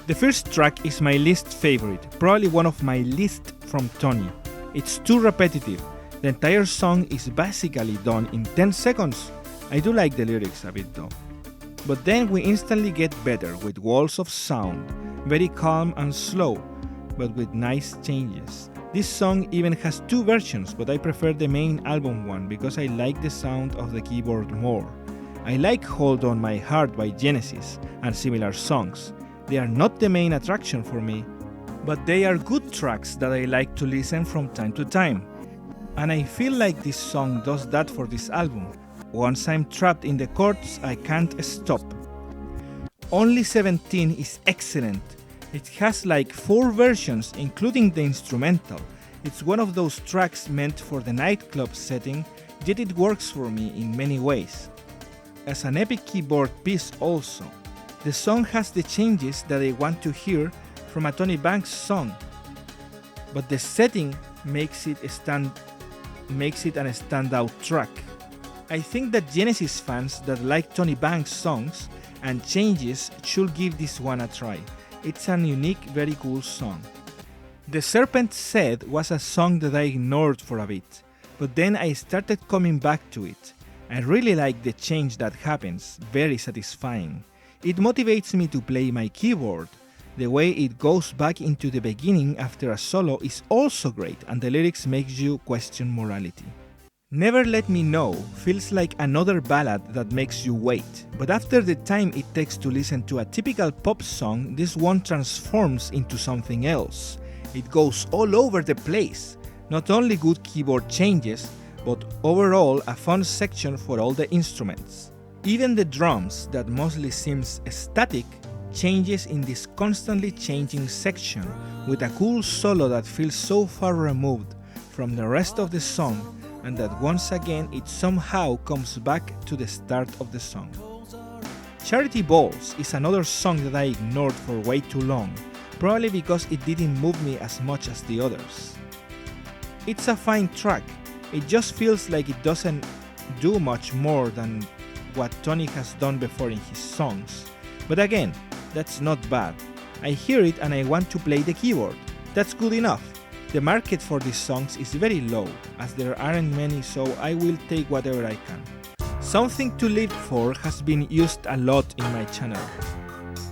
The first track is my least favorite, probably one of my least from Tony. It's too repetitive. The entire song is basically done in 10 seconds. I do like the lyrics a bit though. But then we instantly get better with walls of sound, very calm and slow, but with nice changes. This song even has two versions, but I prefer the main album one because I like the sound of the keyboard more. I like Hold On My Heart by Genesis and similar songs. They are not the main attraction for me, but they are good tracks that I like to listen from time to time. And I feel like this song does that for this album. Once I'm trapped in the chords, I can't stop. Only 17 is excellent. It has like 4 versions, including the instrumental. It's one of those tracks meant for the nightclub setting, yet it works for me in many ways. As an epic keyboard piece also. The song has the changes that I want to hear from a Tony Banks song, but the setting makes it a standout track. I think that Genesis fans that like Tony Banks songs and changes should give this one a try. It's a unique, very cool song. The Serpent Said was a song that I ignored for a bit, but then I started coming back to it. I really like the change that happens, very satisfying. It motivates me to play my keyboard. The way it goes back into the beginning after a solo is also great, and the lyrics makes you question morality. Never Let Me Know feels like another ballad that makes you wait, but after the time it takes to listen to a typical pop song, this one transforms into something else. It goes all over the place. Not only good keyboard changes, but overall a fun section for all the instruments. Even the drums, that mostly seems static, changes in this constantly changing section with a cool solo that feels so far removed from the rest of the song, and that once again it somehow comes back to the start of the song. Charity Balls is another song that I ignored for way too long, probably because it didn't move me as much as the others. It's a fine track, it just feels like it doesn't do much more than what Tony has done before in his songs. But again, that's not bad. I hear it and I want to play the keyboard. That's good enough. The market for these songs is very low, as there aren't many, so I will take whatever I can. Something to Live For has been used a lot in my channel.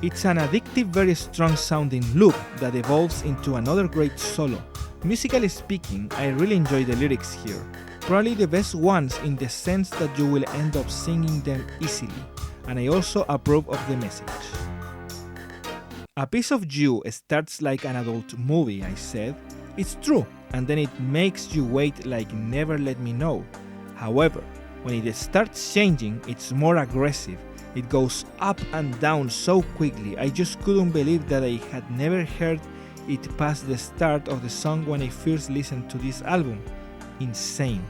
It's an addictive, very strong sounding loop that evolves into another great solo. Musically speaking, I really enjoy the lyrics here. Probably the best ones in the sense that you will end up singing them easily, and I also approve of the message. A Piece of You starts like an adult movie, I said. It's true, and then it makes you wait like Never Let Me Know. However, when it starts changing, it's more aggressive. It goes up and down so quickly, I just couldn't believe that I had never heard it past the start of the song when I first listened to this album. Insane.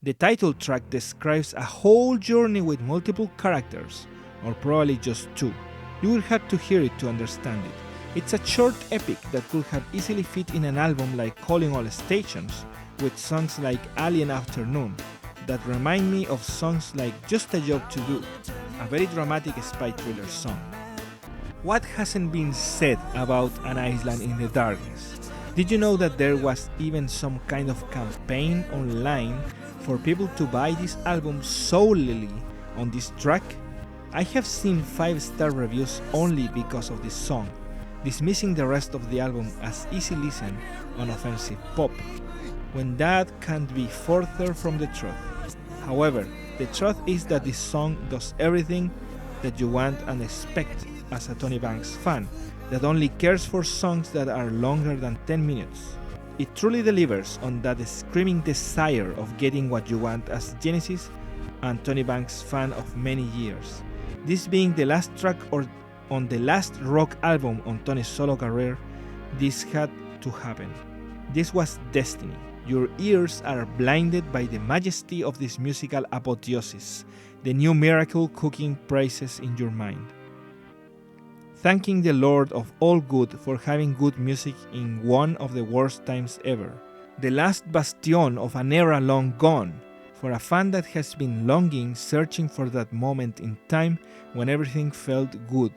The title track describes a whole journey with multiple characters, or probably just 2. You will have to hear it to understand it. It's a short epic that could have easily fit in an album like Calling All Stations, with songs like Alien Afternoon, that remind me of songs like Just a Job to Do, a very dramatic spy thriller song. What hasn't been said about An Island in the Darkness? Did you know that there was even some kind of campaign online for people to buy this album solely on this track? I have seen 5-star reviews only because of this song, dismissing the rest of the album as easy listen, unoffensive pop, when that can't be further from the truth. However, the truth is that this song does everything that you want and expect as a Tony Banks fan, that only cares for songs that are longer than 10 minutes. It truly delivers on that screaming desire of getting what you want as Genesis and Tony Banks fan of many years. This being the last track on the last rock album on Tony's solo career, this had to happen. This was destiny. Your ears are blinded by the majesty of this musical apotheosis, the new miracle cooking praises in your mind. Thanking the Lord of all good for having good music in one of the worst times ever. The last bastion of an era long gone, for a fan that has been longing, searching for that moment in time when everything felt good.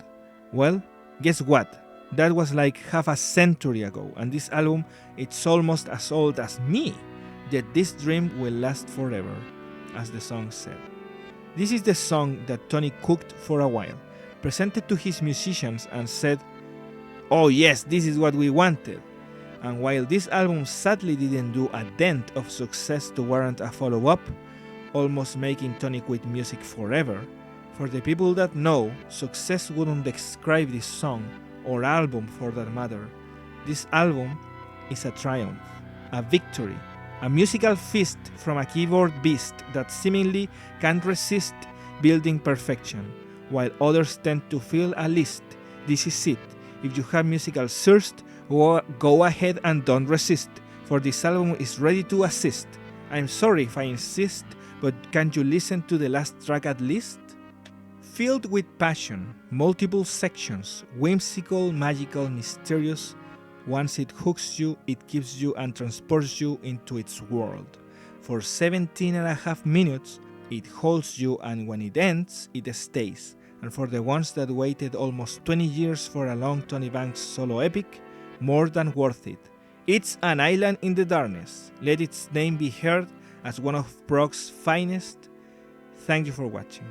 Well, Guess what? That was like half a century ago, and this album, it's almost as old as me. Yet this dream will last forever, as the song said. This is the song that Tony cooked for a while, presented to his musicians and said, "Oh yes, this is what we wanted." And while this album sadly didn't do a dent of success to warrant a follow-up, almost making Tony quit music forever, for the people that know, success wouldn't describe this song, or album for that matter. This album is a triumph, a victory, a musical feast from a keyboard beast that seemingly can't resist building perfection, while others tend to feel a list. This is it. If you have musical thirst, go ahead and don't resist, for this album is ready to assist. I'm sorry if I insist, but can't you listen to the last track at least? Filled with passion, multiple sections, whimsical, magical, mysterious. Once it hooks you, it keeps you and transports you into its world. For 17.5 minutes, it holds you, and when it ends, it stays. And for the ones that waited almost 20 years for a long Tony Banks solo epic, more than worth it. It's an island in the darkness. Let its name be heard as one of prog's finest. Thank you for watching.